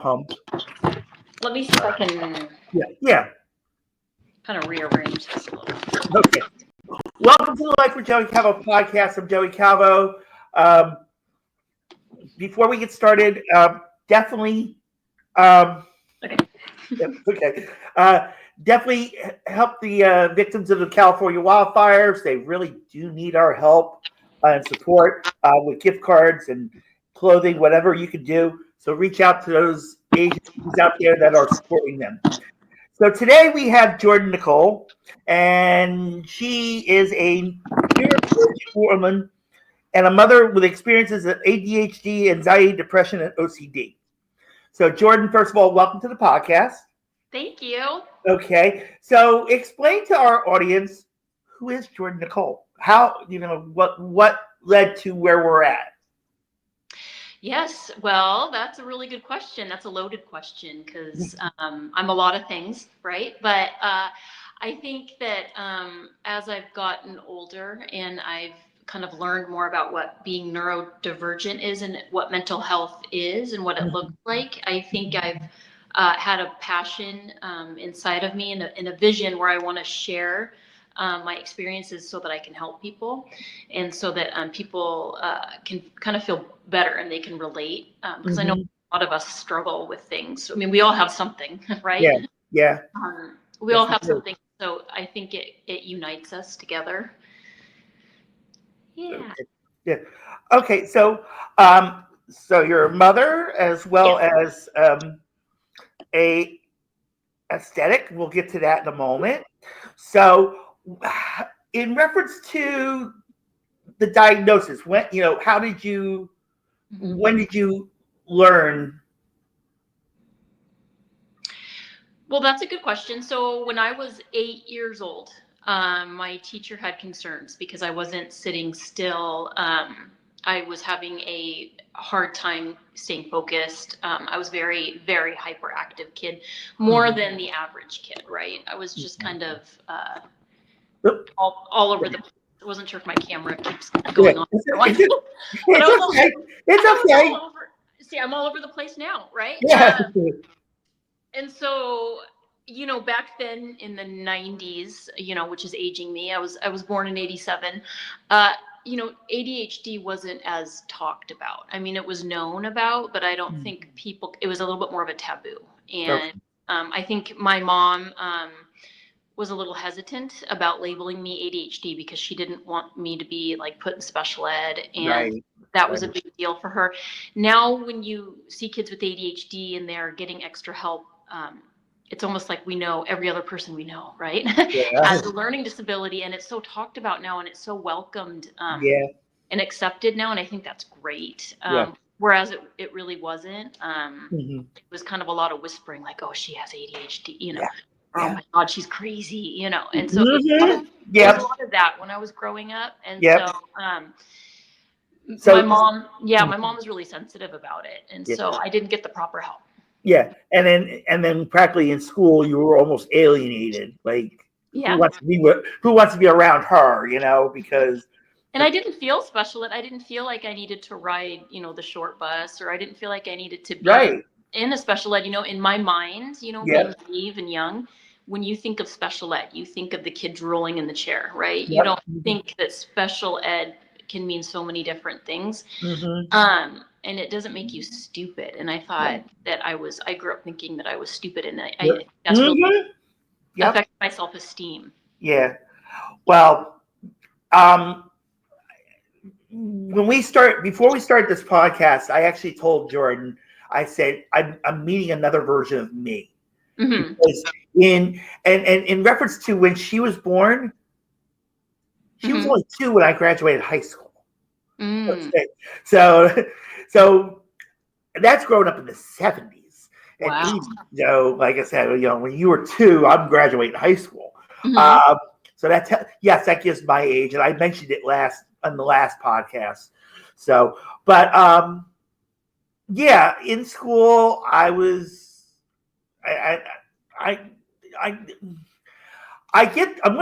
pumped. Let me see if I can Yeah. kind of rearrange this a little. Okay. Welcome to the Life with Joey Calvo podcast. I'm Joey Calvo. Before we get started, definitely, Okay. definitely help the victims of the California wildfires. They really do need our help and support with gift cards and clothing, whatever you can do. So reach out to those agencies out there that are supporting them. So today we have Jordyn Nicole, and she is a neurodivergent woman and a mother with experiences of ADHD, anxiety, depression, and OCD. So Jordyn, first of all, welcome to the podcast. Thank you. Okay, so explain to our audience, who is Jordyn Nicole? How, what led to where we're at? Yes, well, that's a really good question. That's a loaded question because I'm a lot of things, right? But I think that as I've gotten older and I've kind of learned more about what being neurodivergent is and what mental health is and what it looks like, I think I've had a passion inside of me and a vision where I want to share my experiences so that I can help people and so that people can kind of feel better and they can relate because I know a lot of us struggle with things. I mean, we all have something, right? Yeah. We all have something. So I think it unites us together. Yeah. Okay. So you're a mother as well as a aesthetic. We'll get to that in a moment. So in reference to the diagnosis, when did you learn? Well, that's a good question. So when I was 8 years old, my teacher had concerns because I wasn't sitting still. I was having a hard time staying focused. I was very, very hyperactive kid, more than the average kid, right? I was just kind of all over the place. I wasn't sure if my camera keeps going on. It's okay. See, I'm all over the place now, right? Yeah. And so, back then in the 90s, which is aging me, I was born in 87. ADHD wasn't as talked about. I mean, it was known about, but I don't think it was a little bit more of a taboo. And I think my mom was a little hesitant about labeling me ADHD because she didn't want me to be like put in special ed. And that was a big deal for her. Now, when you see kids with ADHD and they're getting extra help, it's almost like we know every other person we know, right? Has a learning disability, and it's so talked about now, and it's so welcomed and accepted now, and I think that's great. Whereas it really wasn't. It was kind of a lot of whispering, like, "Oh, she has ADHD," Oh my God, she's crazy, And so there's a lot of that when I was growing up, and so my mom was really sensitive about it, and so I didn't get the proper help. Yeah, and then practically in school, you were almost alienated. Like, who wants to be around her? Because. And I didn't feel special. I didn't feel like I needed to ride, the short bus, or I didn't feel like I needed to be in a special ed. In my mind, being naive and young, when you think of special ed, you think of the kid drooling in the chair, right? You don't think that special ed can mean so many different things. And it doesn't make you stupid. And I thought that I grew up thinking that I was stupid, and that's really affected my self-esteem. Yeah. Well, before we start this podcast, I actually told Jordyn, I said, I'm meeting another version of me. Because in reference to when she was born, she was only 2 when I graduated high school. So that's growing up in the 70s and 80s. Like I said, when you were 2, I'm graduating high school. So that gives my age, and I mentioned it on the last podcast. So, but in school I'm going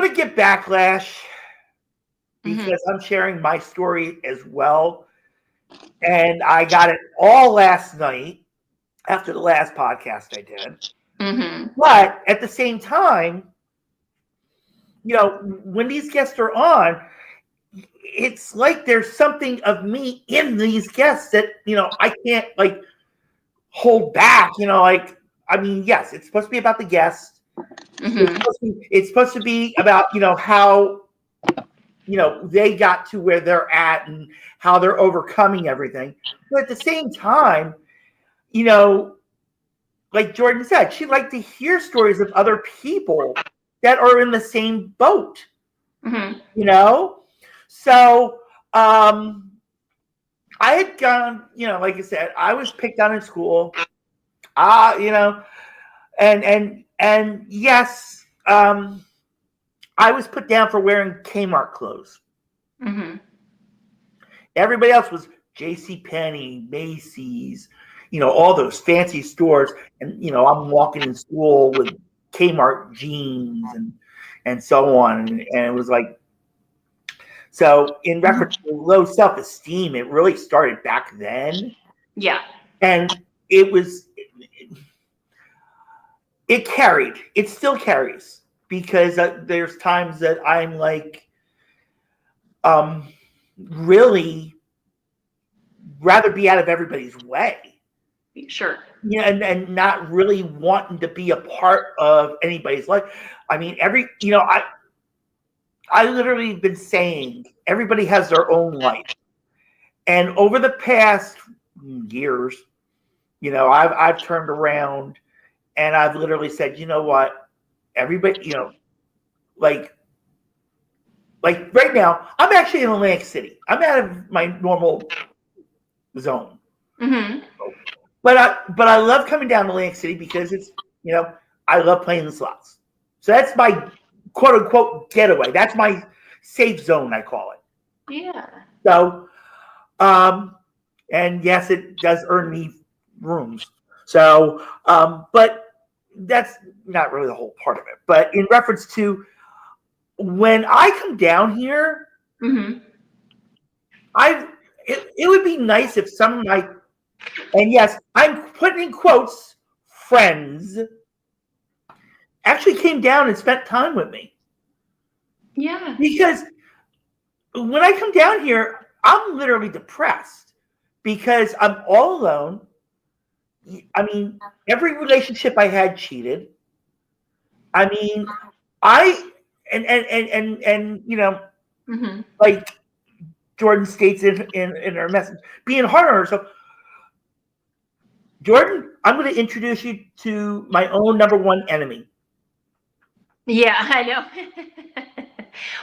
to get backlash because I'm sharing my story as well. And I got it all last night. after the last podcast I did. Mm-hmm. But at the same time, when these guests are on, it's like there's something of me in these guests that, I can't like hold back, yes, it's supposed to be about the guests. Mm-hmm. It's supposed to be about, how, they got to where they're at and how they're overcoming everything. But at the same time, like Jordyn said, she'd like to hear stories of other people that are in the same boat, Mm-hmm. So, I had gone, like I said, I was picked on in school, and yes, I was put down for wearing Kmart clothes. Mm-hmm. Everybody else was JCPenney, Macy's, all those fancy stores. And, I'm walking in school with Kmart jeans and so on. And it was like, so in reference to low self-esteem, it really started back then. Yeah. And it carried. It still carries because there's times that I'm like, really rather be out of everybody's way. Sure. Yeah, and not really wanting to be a part of anybody's life. I mean, I literally been saying everybody has their own life. And over the past years, I've turned around and I've literally said, you know what? Everybody, like right now, I'm actually in Atlantic City. I'm out of my normal zone. Mm-hmm. But I love coming down to Atlantic City because it's, I love playing the slots. So that's my quote unquote getaway. That's my safe zone, I call it. Yeah. So, and yes, it does earn me rooms. So, but that's not really the whole part of it. But in reference to when I come down here, mm-hmm. It would be nice if some of my, and yes, I'm putting in quotes, friends actually came down and spent time with me. Yeah. Because when I come down here, I'm literally depressed because I'm all alone. I mean, every relationship I had cheated. I mean, mm-hmm. like Jordyn states in her message, being hard on herself. Jordyn, I'm going to introduce you to my own number one enemy. Yeah, I know.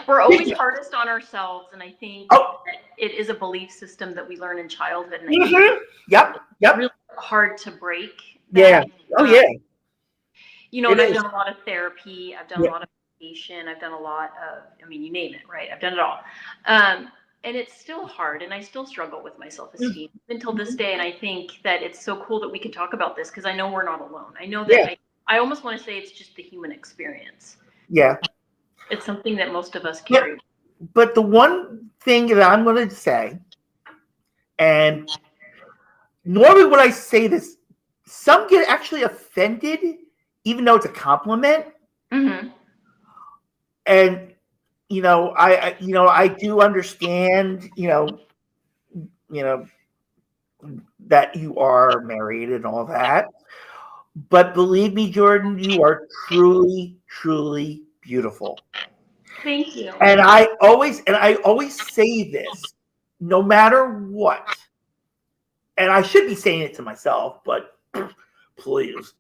We're always hardest on ourselves, and I think that it is a belief system that we learn in childhood. And I think Yep. it's really hard to break Yeah. that. Oh, yeah. And I've done a lot of therapy. I've done a lot of meditation. I've done a lot of, you name it, right? I've done it all. And it's still hard, and I still struggle with my self-esteem until this day. And I think that it's so cool that we can talk about this because I know we're not alone. I know that I almost want to say it's just the human experience. Yeah. It's something that most of us carry. But the one thing that I'm going to say, and normally when I say this, some get actually offended, even though it's a compliment. Mm-hmm. And I do understand, that you are married and all that. But believe me, Jordyn, you are truly, truly beautiful. Thank you. And I always say this, no matter what. And I should be saying it to myself, but please.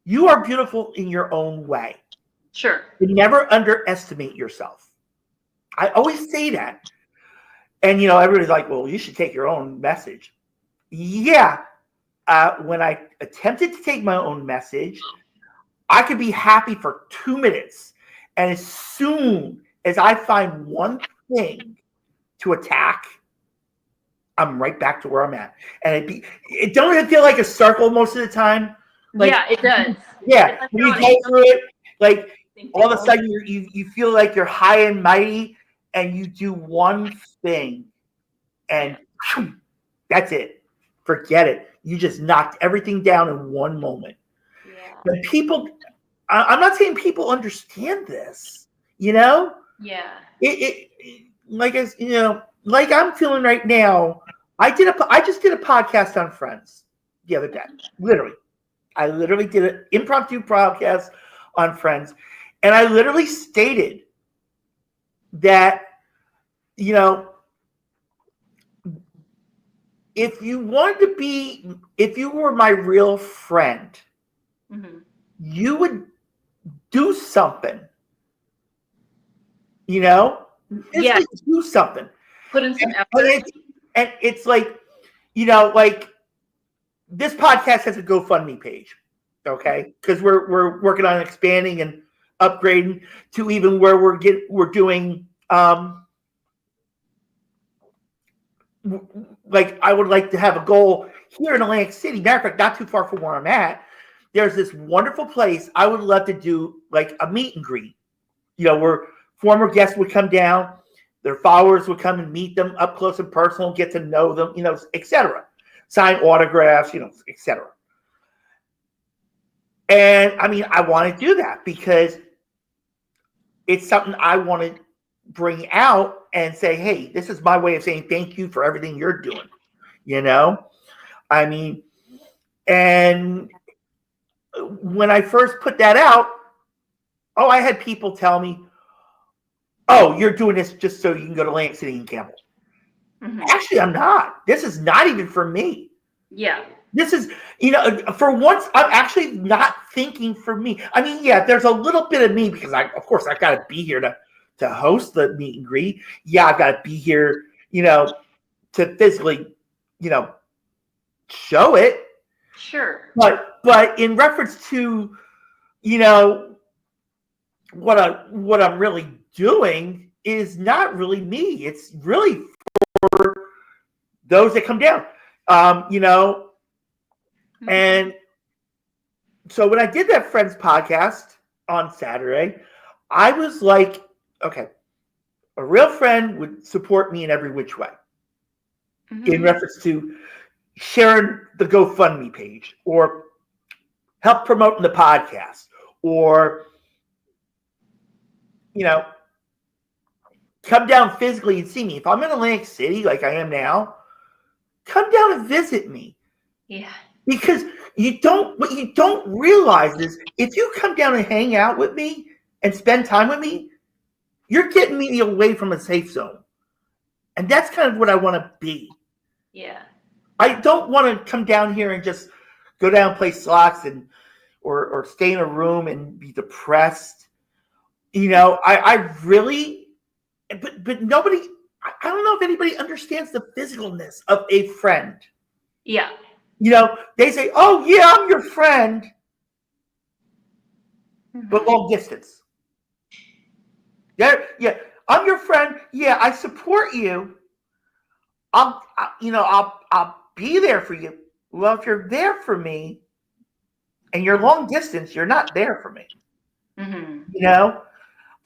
You are beautiful in your own way. Sure. You never underestimate yourself. I always say that. And, everybody's like, well, you should take your own message. Yeah. When I attempted to take my own message, I could be happy for 2 minutes. And as soon as I find one thing to attack, I'm right back to where I'm at. And it don't even feel like a circle most of the time. Like, yeah, it does. Yeah. When you go through it, like, all of a sudden you feel like you're high and mighty and you do one thing and that's it. Forget it. You just knocked everything down in one moment. Yeah. But people, I'm not saying people understand this, you know? Yeah. Like I'm feeling right now. I just did a podcast on Friends the other day. I literally did an impromptu podcast on Friends, and I literally stated that, if you were my real friend, Mm-hmm. you would do something. Physically do something. Put in some effort. And it's like, like this podcast has a GoFundMe page, okay? Because we're working on expanding and upgrading to even where we're doing like I would like to have a goal here in Atlantic City. Matter of fact, not too far from where I'm at. There's this wonderful place I would love to do like a meet and greet, where former guests would come down, their followers would come and meet them up close and personal, get to know them, etc. Sign autographs, etc. And I mean, I want to do that because it's something I want to bring out and say, hey, this is my way of saying thank you for everything you're doing. I mean, and when I first put that out, I had people tell me, oh, you're doing this just so you can go to Atlantic City and gamble. Mm-hmm. Actually, I'm not. This is not even for me. Yeah. This is, for once, I'm actually not thinking for me. I mean, yeah, there's a little bit of me because of course, I've got to be here to host the meet and greet. Yeah, I've got to be here, to physically, show it. Sure. But in reference to, what I'm really doing is not really me. It's really for those that come down, Mm-hmm. And so when I did that Friends podcast on Saturday, I was like, okay, a real friend would support me in every which way. Mm-hmm. In reference to sharing the GoFundMe page or help promoting the podcast or, come down physically and see me. If I'm in Atlantic City like I am now, come down and visit me. Yeah. Because what you don't realize is if you come down and hang out with me and spend time with me, you're getting me away from a safe zone. And that's kind of what I want to be. Yeah. I don't want to come down here and just go down and play slots or stay in a room and be depressed. I really, but nobody, I don't know if anybody understands the physicalness of a friend. Yeah. They say, oh, yeah, I'm your friend, mm-hmm. but long distance. Yeah, I'm your friend. Yeah, I support you. I'll be there for you. Well, if you're there for me and you're long distance, you're not there for me. Mm-hmm.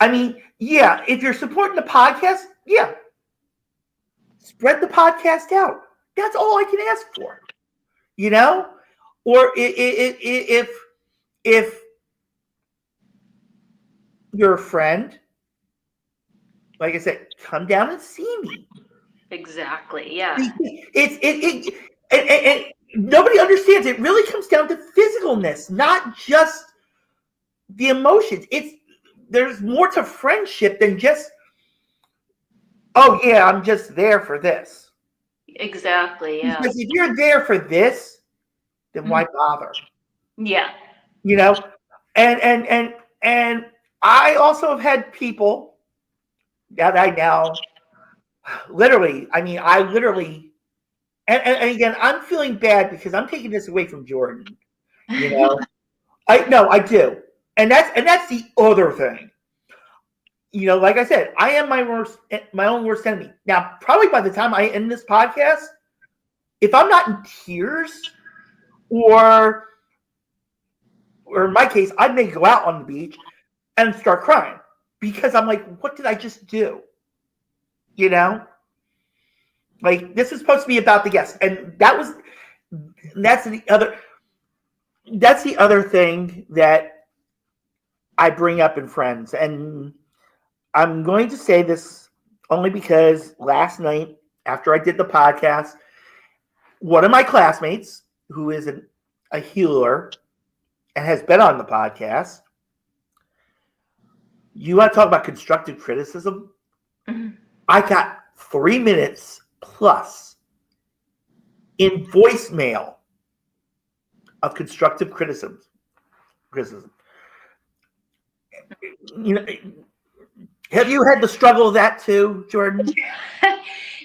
I mean, yeah, if you're supporting the podcast, yeah, spread the podcast out. That's all I can ask for. Or if you're a friend, like I said, come down and see me. Exactly. Yeah. And nobody understands. It really comes down to physicalness, not just the emotions. There's more to friendship than just, oh yeah, I'm just there for this. Exactly. Yeah. Because if you're there for this, then why bother? Yeah. And I also have had people that I now literally, and again, I'm feeling bad because I'm taking this away from Jordyn. I do. And that's the other thing. Like I said, I am my own worst enemy. Now, probably by the time I end this podcast, if I'm not in tears, or in my case, I may go out on the beach and start crying because I'm like, what did I just do? Like, this is supposed to be about the guests, and that was that's the other thing that I bring up in friends. And I'm going to say this only because last night, after I did the podcast, one of my classmates, who is a healer and has been on the podcast, you want to talk about constructive criticism? Mhm. I got 3 minutes plus in voicemail of constructive criticism. You know, have you had the struggle of that too, Jordyn?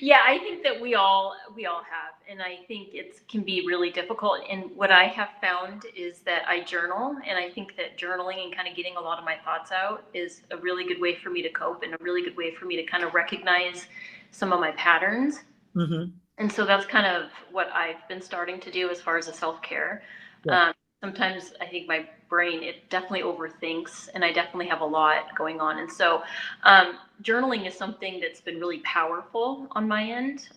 Yeah, I think that we all have, and I think it can be really difficult. And what I have found is that I journal, and I think that journaling and kind of getting a lot of my thoughts out is a really good way for me to cope, and a really good way for me to kind of recognize some of my patterns. Mm-hmm. And so that's kind of what I've been starting to do as far as a self-care. Yeah. Sometimes I think my brain, it definitely overthinks, and I definitely have a lot going on. And so journaling is something that's been really powerful on my end.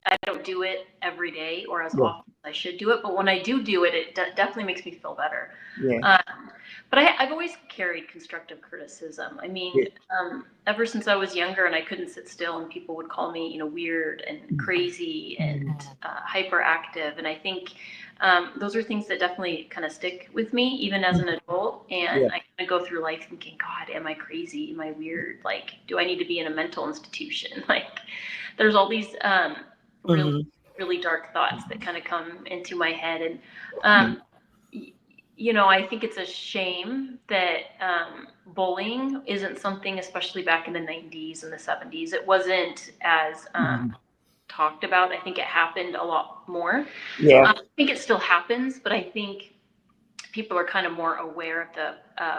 I don't do it every day or as often as I should do it, but when I do it, it definitely makes me feel better. Yeah. But I've always carried constructive criticism. I mean, ever since I was younger and I couldn't sit still, and people would call me, weird and crazy and hyperactive. And I think those are things that definitely kind of stick with me, even as an adult. And I kind of go through life thinking, God, am I crazy? Am I weird? Like, do I need to be in a mental institution? Like, there's all these really, really dark thoughts that kind of come into my head. And I think it's a shame that bullying isn't something, especially back in the 90s and the 70s, it wasn't as talked about. I think it happened a lot more. Yeah. I think it still happens, but I think people are kind of more aware of the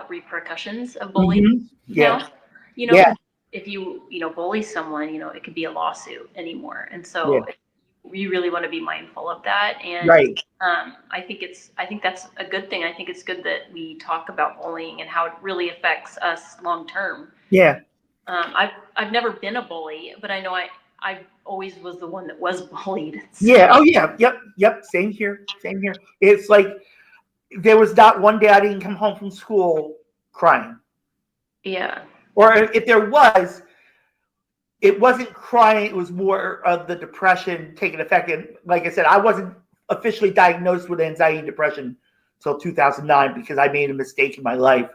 repercussions of bullying now. If you bully someone, it could be a lawsuit anymore. And so you really want to be mindful of that. And I think that's a good thing. I think it's good that we talk about bullying and how it really affects us long term. Yeah. I've never been a bully, but I know I always was the one that was bullied. So. Yeah. Oh yeah. Yep. Same here. It's like there was not one day I didn't come home from school crying. Yeah. Or if there was, it wasn't crying. It was more of the depression taking effect. And like I said, I wasn't officially diagnosed with anxiety and depression until 2009 because I made a mistake in my life.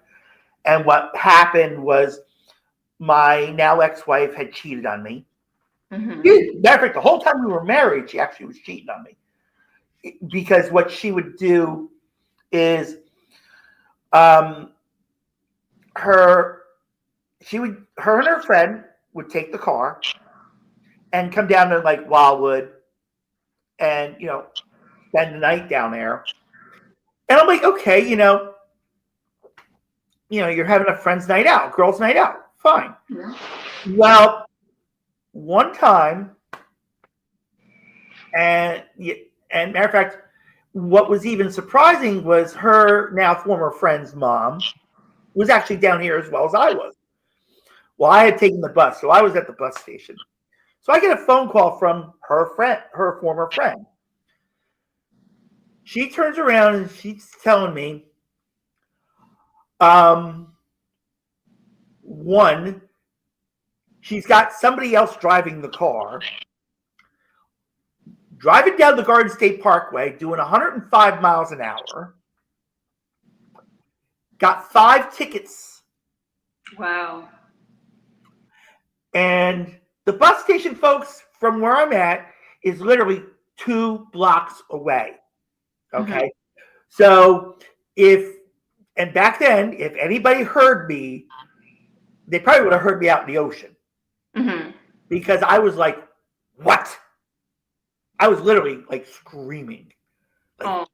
And what happened was my now ex-wife had cheated on me. Matter of fact, the whole time we were married, she actually was cheating on me. Because what she would do is her and her friend would take the car and come down to like Wildwood and spend the night down there. And I'm like, okay, you're having a friend's night out, girls' night out, fine. Well, one time, and matter of fact, what was even surprising was her now former friend's mom was actually down here as well as I was. Well, I had taken the bus, so I was at the bus station. So I get a phone call from her former friend. She turns around and she's telling me, one, she's got somebody else driving the car, driving down the Garden State Parkway, doing 105 miles an hour, got 5 tickets. Wow. And the bus station, folks, from where I'm at, is literally 2 blocks away. Okay. So and back then, if anybody heard me, they probably would have heard me out in the ocean. Because I was like, what? I was literally like screaming. Like,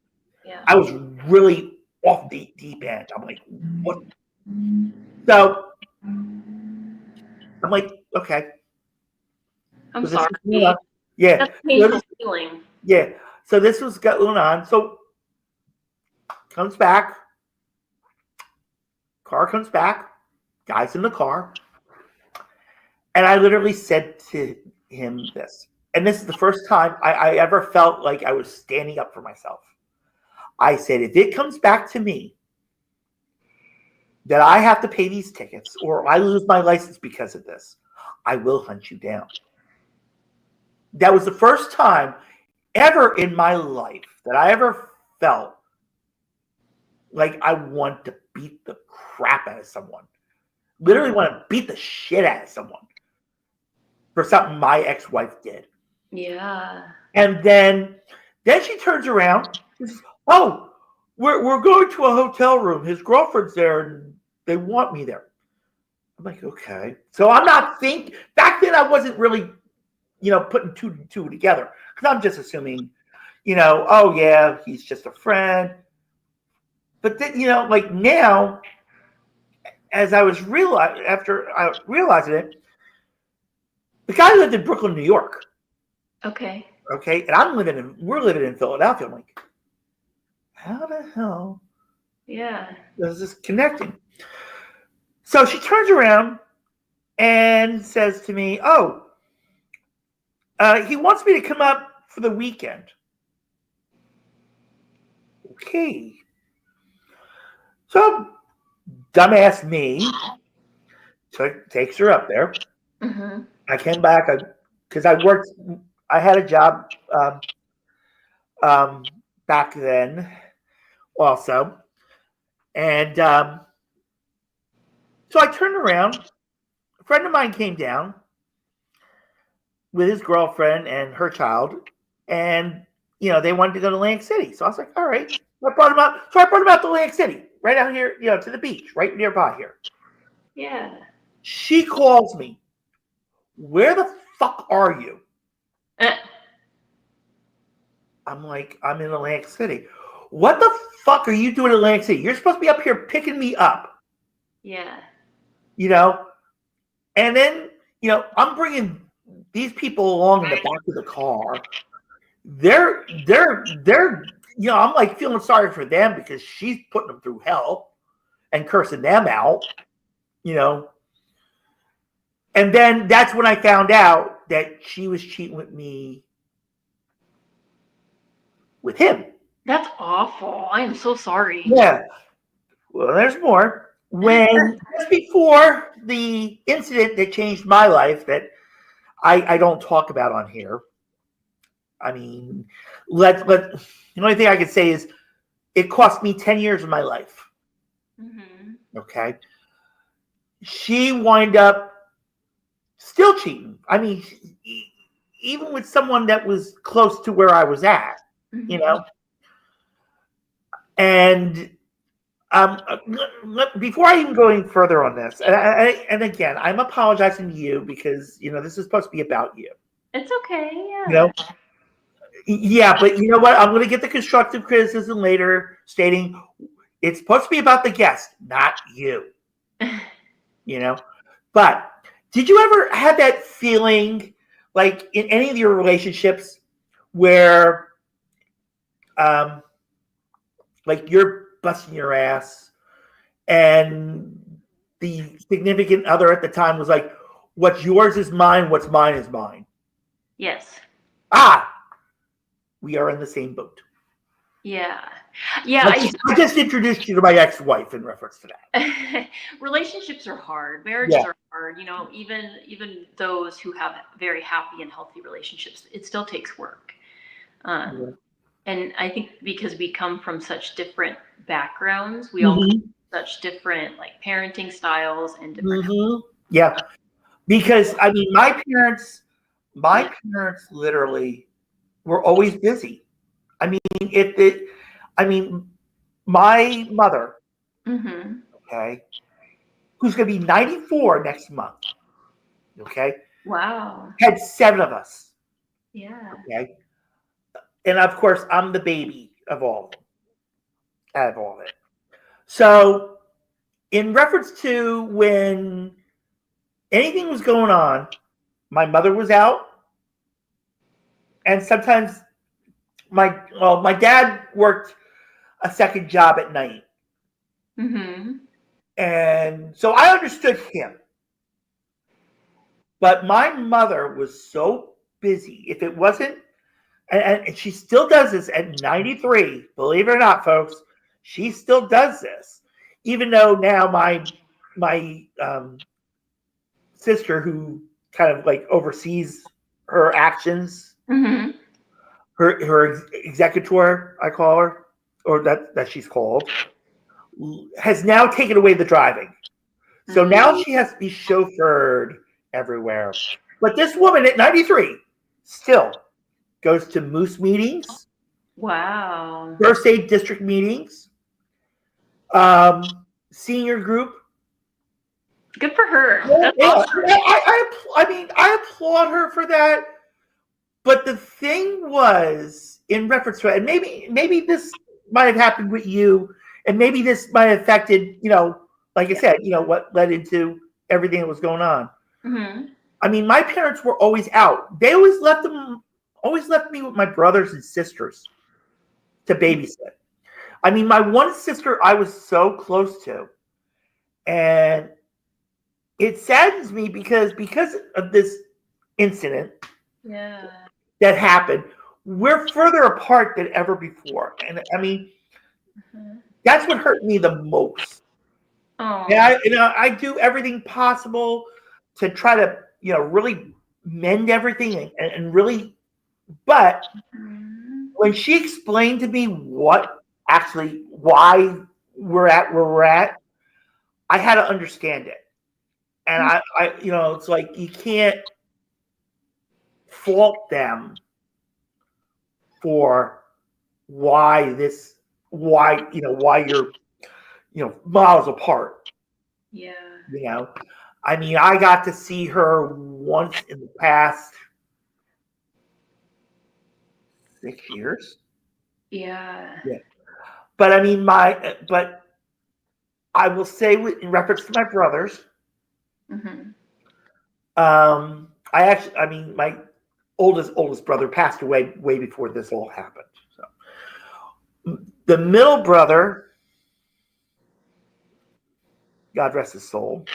I was really off the deep end. I'm like, what? So I'm like, okay. I'm so sorry. Yeah. That's a painful feeling. Yeah. So this was going on. So comes back. Car comes back. Guy's in the car. And I literally said to him this. and this is the first time I ever felt like I was standing up for myself. I said, if it comes back to me that I have to pay these tickets or I lose my license because of this, I will hunt you down. That was the first time ever in my life that I ever felt like I want to beat the crap out of someone. Literally want to beat the shit out of someone for something my ex-wife did. Yeah. And then she turns around and says, oh, we're going to a hotel room. His girlfriend's there and they want me there. I'm like, okay. So I'm not back then I wasn't really, putting two and two together. Because I'm just assuming, oh yeah, he's just a friend. But then, like now, as I was after I realized it, the guy lived in Brooklyn, New York. Okay. Okay. And we're living in Philadelphia. I'm like, how the hell is this connecting? So she turns around and says to me, oh, he wants me to come up for the weekend. Okay. So dumbass me takes her up there. Mm-hmm. I came back because I had a job back then also. And so I turned around. A friend of mine came down with his girlfriend and her child. And, they wanted to go to Atlantic City. So I was like, all right. So I brought him out to Atlantic City, right out here, to the beach, right nearby here. Yeah. She calls me. Where the fuck are you? I'm like, I'm in Atlantic City. What the fuck are you doing in Atlantic City? You're supposed to be up here picking me up. Yeah. And then, I'm bringing these people along in the back of the car. They're, I'm like feeling sorry for them because she's putting them through hell and cursing them out, And then that's when I found out that she was cheating with me with him. That's awful. I am so sorry. Yeah. Well, there's more. Just before the incident that changed my life that I don't talk about on here. I mean, the only thing I could say is it cost me 10 years of my life. Mm-hmm. Okay. She wound up still cheating. I mean, even with someone that was close to where I was at, Mm-hmm. And before I even go any further on this, and again, I'm apologizing to you because this is supposed to be about you. It's okay. Yeah. Yeah, but you know what? I'm going to get the constructive criticism later, stating it's supposed to be about the guest, not you. But did you ever have that feeling, like in any of your relationships, where, like you're busting your ass, and the significant other at the time was like, "What's yours is mine. What's mine is mine." Yes. We are in the same boat. Yeah. Yeah. I just introduced you to my ex-wife in reference to that. Relationships are hard. Marriages are hard. Even those who have very happy and healthy relationships, it still takes work. And I think because we come from such different backgrounds, we all have such different parenting styles and different. Yeah. Because I mean, my parents literally were always busy. I mean, my mother, okay, who's going to be 94 next month, okay, Wow. had 7 of us. Yeah. Okay. And of course, I'm the baby of all of it. So, in reference to when anything was going on, my mother was out, and sometimes my dad worked a second job at night. And so I understood him. But my mother was so busy. If it wasn't, and she still does this at 93, believe it or not, folks, she still does this. Even though now my sister, who kind of like oversees her actions, her executor, I call her, or that she's called, has now taken away the driving. So now she has to be chauffeured everywhere. But this woman at 93 still goes to Moose meetings. Wow. First aid district meetings. Senior group. Good for her. That's awesome. I applaud her for that. But the thing was, in reference to it, and maybe this might have happened with you, and maybe this might have affected, like I said, what led into everything that was going on. I mean, my parents were always out. They always left me with my brothers and sisters to babysit. I mean, my one sister I was so close to, and it saddens me because of this incident that happened, we're further apart than ever before. And I mean, that's what hurt me the most. And I do everything possible to try to, really mend everything and really, but when she explained to me why we're at where we're at, I had to understand it. And I it's like you can't fault them for why you're miles apart. Yeah. I mean, I got to see her once in the past 6 years. Yeah. But I mean, but I will say, in reference to my brothers, my oldest brother passed away way before this all happened. So the middle brother, God rest his soul,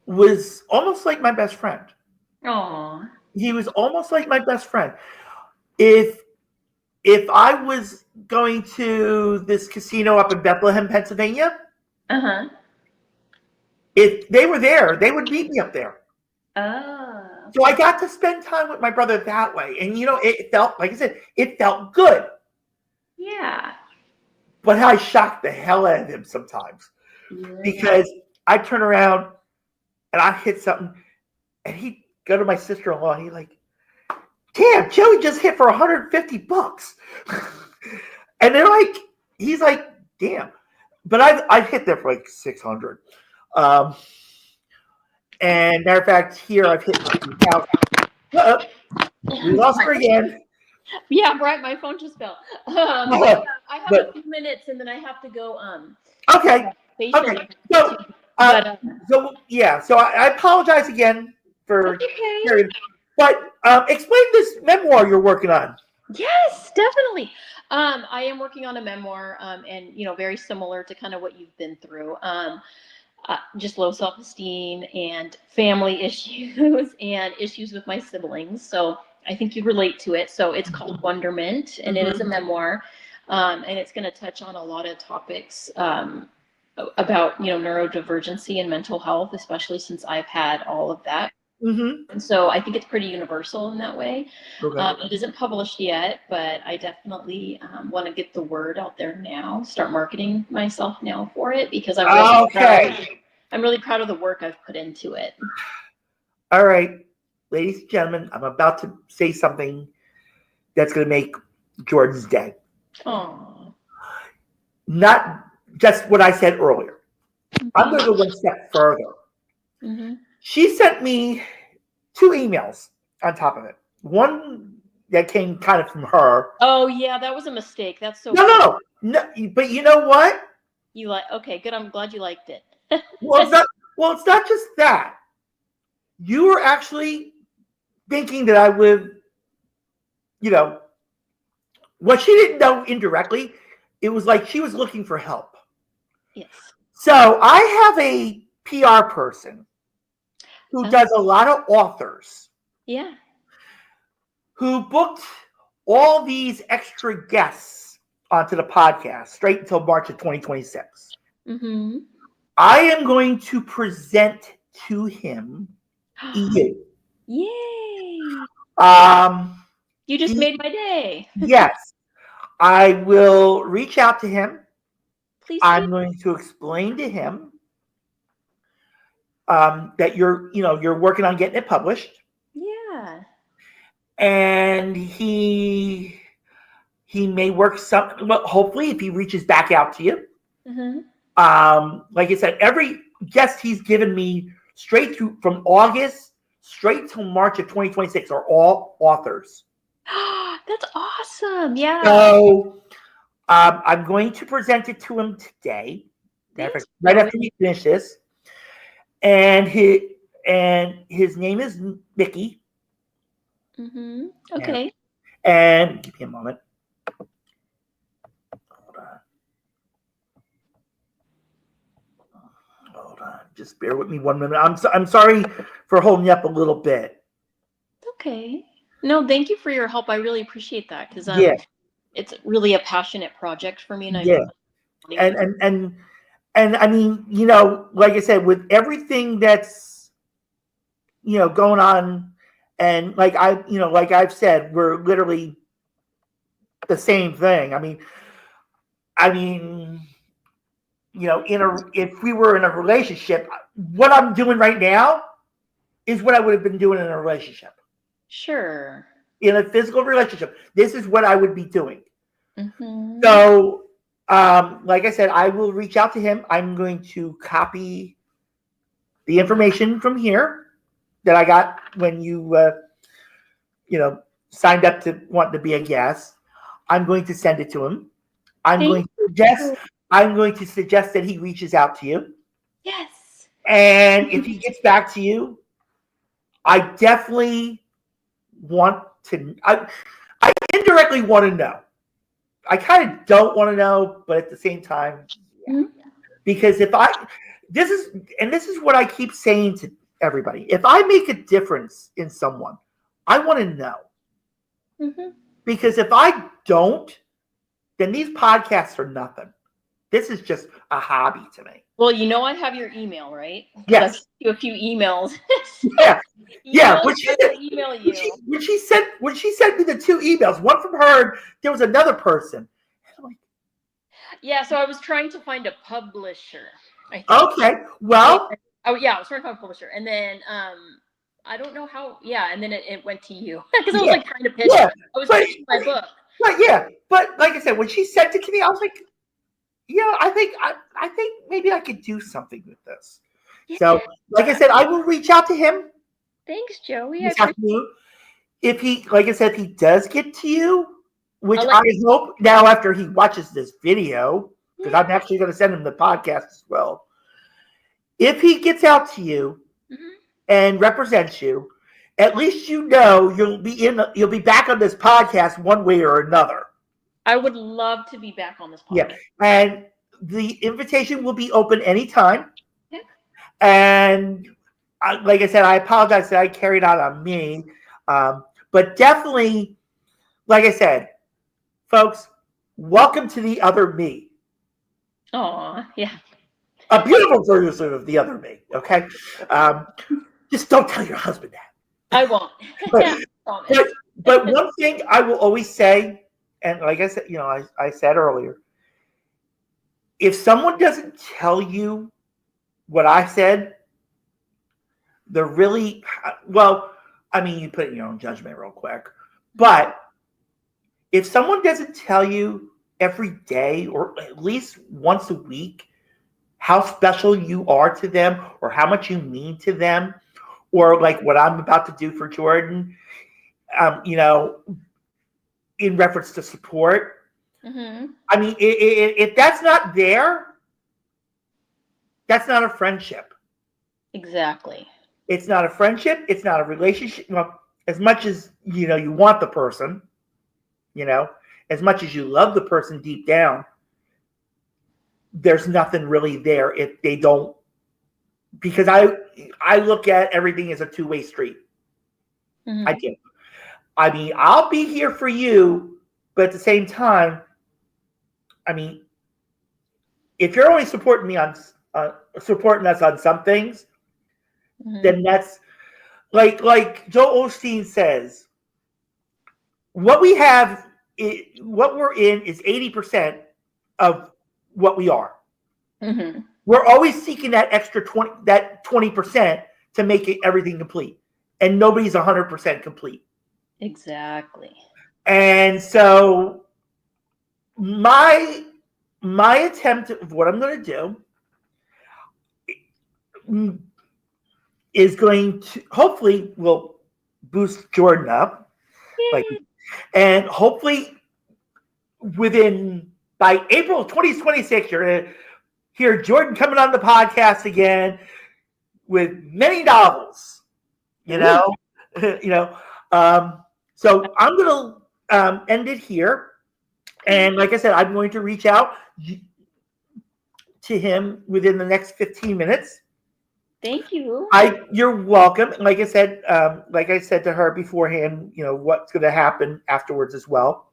was almost like my best friend. Aww. He was almost like my best friend. If I was going to this casino up in Bethlehem, Pennsylvania, if they were there, they would meet me up there. Oh. So I got to spend time with my brother that way. And, it felt, like I said, it felt good. Yeah. But I shocked the hell out of him sometimes. Because I turn around and I hit something, and he'd go to my sister-in-law, and he's like, damn, Joey just hit for $150. And they're like, he's like, damn. But I've hit there for like 600. And matter of fact, here I've hit for we lost her again. Yeah, right. My phone just fell. I have a few minutes, and then I have to go. Okay. So I apologize again for. Okay. But explain this memoir you're working on. Yes, definitely. I am working on a memoir, and very similar to kind of what you've been through. Just low self-esteem and family issues and issues with my siblings. So I think you relate to it. So it's called Wonderment, and it is a memoir, and it's going to touch on a lot of topics about neurodivergency and mental health, especially since I've had all of that. And so I think it's pretty universal in that way. It isn't published yet, but I definitely want to get the word out there now, start marketing myself now for it, because I'm really proud of the work I've put into it. All right, ladies and gentlemen, I'm about to say something that's going to make Jordyn's day. Oh. Not just what I said earlier. I'm going to go one step further. She sent me 2 emails on top of it. One that came kind of from her. Oh yeah, that was a mistake. That's so. No. But you know what? Okay, good. I'm glad you liked it. Well, it's not just that. You were actually thinking that I would, what she didn't know indirectly, it was like she was looking for help. Yes. So I have a PR person who does a lot of authors. Yeah. Who booked all these extra guests onto the podcast straight until March of 2026. Mm-hmm. I am going to present to him you. Yay! You just made my day. Yes. I will reach out to him. Please I'm do. going to explain to him that you're working on getting it published. Yeah. And he may work something. Well, hopefully, if he reaches back out to you, like I said, every guest he's given me straight through from August straight till March of 2026 are all authors. That's awesome! Yeah. So I'm going to present it to him today, right after we finish this, and his name is Mickey. Mm-hmm. Okay. And give me a moment. Hold on. Just bear with me 1 minute. I'm sorry for holding you up a little bit. Okay. No, thank you for your help. I really appreciate that because it's really a passionate project for me. And and I mean, like I said, with everything that's going on, and like I've said, we're literally the same thing. I mean, if we were in a relationship, what I'm doing right now is what I would have been doing in a relationship. Sure. In a physical relationship, this is what I would be doing. Mm-hmm. So, like I said, I will reach out to him. I'm going to copy the information from here that I got when you, signed up to want to be a guest. I'm going to send it to him. I'm going to suggest that he reaches out to you. Yes. And if he gets back to you, I definitely want to. I indirectly want to know. I kind of don't want to know, but at the same time, because this is what I keep saying to everybody. If I make a difference in someone, I want to know. Mm-hmm. Because if I don't, then these podcasts are nothing. This is just a hobby to me. Well, I have your email, right? Yes. I've sent you a few emails. Yeah. When she sent me the 2 emails, one from her, there was another person. Yeah, so I was trying to find a publisher. I think. Okay. Well. I was trying to find a publisher, and then I don't know how. Yeah, and then it went to you because I was like trying to pitch. Yeah, I was pitching my book. But like I said, when she sent it to me, I was like, I think maybe I could do something with this. Yeah. So, like I said, I will reach out to him. Thanks, Joey. If he does get to you, which I hope now after he watches this video, because I'm actually going to send him the podcast as well. If he gets out to you and represents you, at least you'll be back on this podcast one way or another. I would love to be back on this podcast. Yeah, and the invitation will be open anytime. Yeah. And like I said, I apologize that I carried out on me, but definitely, like I said, folks, welcome to the other me. Aw, yeah. A beautiful version of the other me. Okay, just don't tell your husband that. I won't. But one thing I will always say, and like I said, I said earlier, if someone doesn't tell you what I said, they're really you put it in your own judgment real quick. But if someone doesn't tell you every day or at least once a week how special you are to them or how much you mean to them, or like what I'm about to do for Jordyn, in reference to support. Mm-hmm. I mean, if that's not there, that's not a friendship. Exactly. It's not a friendship. It's not a relationship. As much as, you want the person, as much as you love the person deep down, there's nothing really there if they don't because I look at everything as a two-way street. Mm-hmm. I do. I mean, I'll be here for you, but at the same time, I mean, if you're only supporting me on supporting us on some things, Mm-hmm. then that's like Joel Osteen says, what we have, what we're in is 80% of what we are. Mm-hmm. We're always seeking that extra 20% to make it everything complete, and nobody's 100% complete. Exactly. And so my attempt of what I'm going to do is going to hopefully will boost Jordyn up, and hopefully by April 2026, you're going to hear Jordyn coming on the podcast again with many novels. You know. So I'm going to end it here, and like I said, I'm going to reach out to him within the next 15 minutes. Thank you. You're welcome. Like I said to her beforehand, what's going to happen afterwards as well.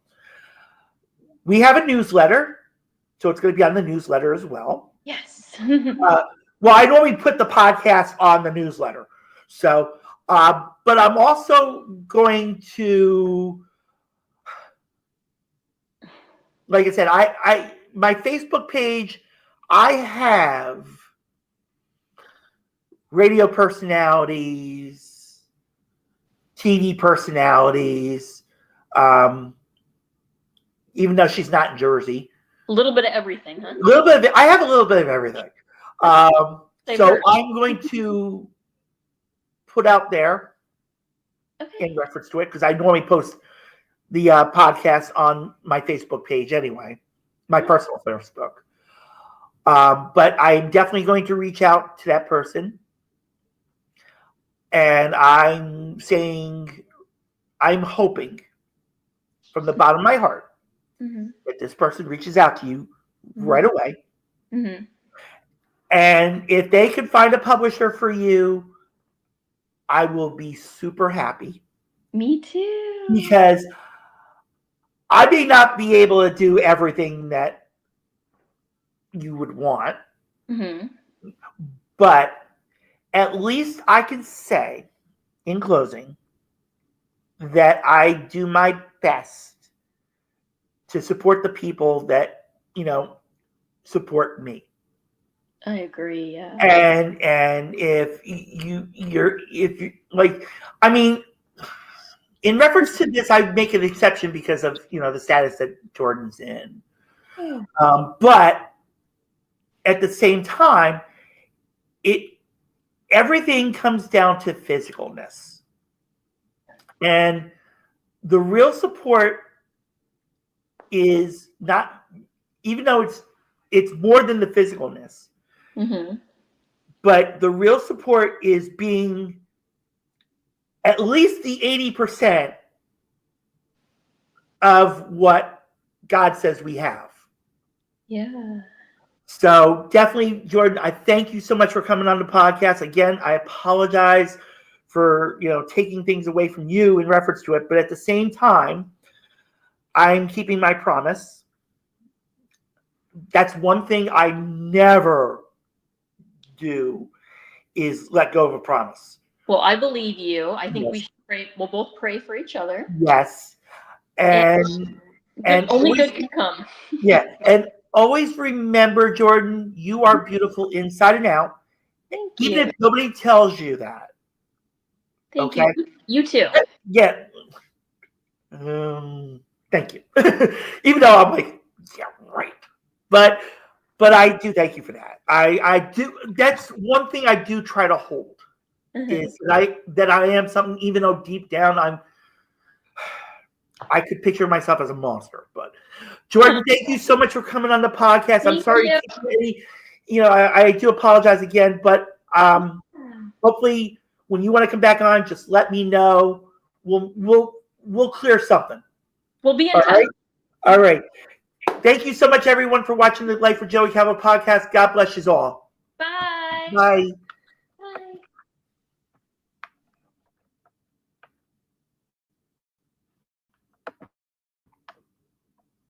We have a newsletter, so it's going to be on the newsletter as well. Yes. Well, I normally put the podcast on the newsletter, so but I'm also going to, like I said, my Facebook page, I have radio personalities, TV personalities, even though she's not in Jersey. A little bit of everything, huh? I have a little bit of everything. So I'm going to put out there in reference to it, because I normally post the podcast on my Facebook page anyway, my personal Facebook. But I'm definitely going to reach out to that person. And I'm hoping from the bottom of my heart that this person reaches out to you right away. Mm-hmm. And if they can find a publisher for you, I will be super happy. Me too. Because I may not be able to do everything that you would want, but at least I can say in closing that I do my best to support the people that, support me. I agree. Yeah. And if you're like, I mean, in reference to this, I make an exception because of, the status that Jordyn's in. But at the same time, everything comes down to physicalness. And the real support is not, even though it's more than the physicalness, but the real support is being at least the 80% of what God says we have. Yeah. So definitely, Jordyn, I thank you so much for coming on the podcast. Again, I apologize for, taking things away from you in reference to it. But at the same time, I'm keeping my promise. That's one thing I never do, is let go of a promise. Well, I believe you. I think we should pray. We'll both pray for each other. Yes. And only good can come. Yeah. And always remember, Jordyn, you are beautiful inside and out. Thank you. Even if nobody tells you that. Thank you. You too. Yeah. Thank you. Even though I'm like, yeah, right. But I do thank you for that. I do. That's one thing I do try to hold. Is that I am something, even though deep down I could picture myself as a monster. But Jordyn, thank you so much for coming on the podcast. I'm sorry, I do apologize again, but hopefully when you want to come back on, just let me know. We'll clear something. We'll be in touch. All right. Thank you so much, everyone, for watching the Life with Joey Calvo podcast. God bless you all. Bye. Bye.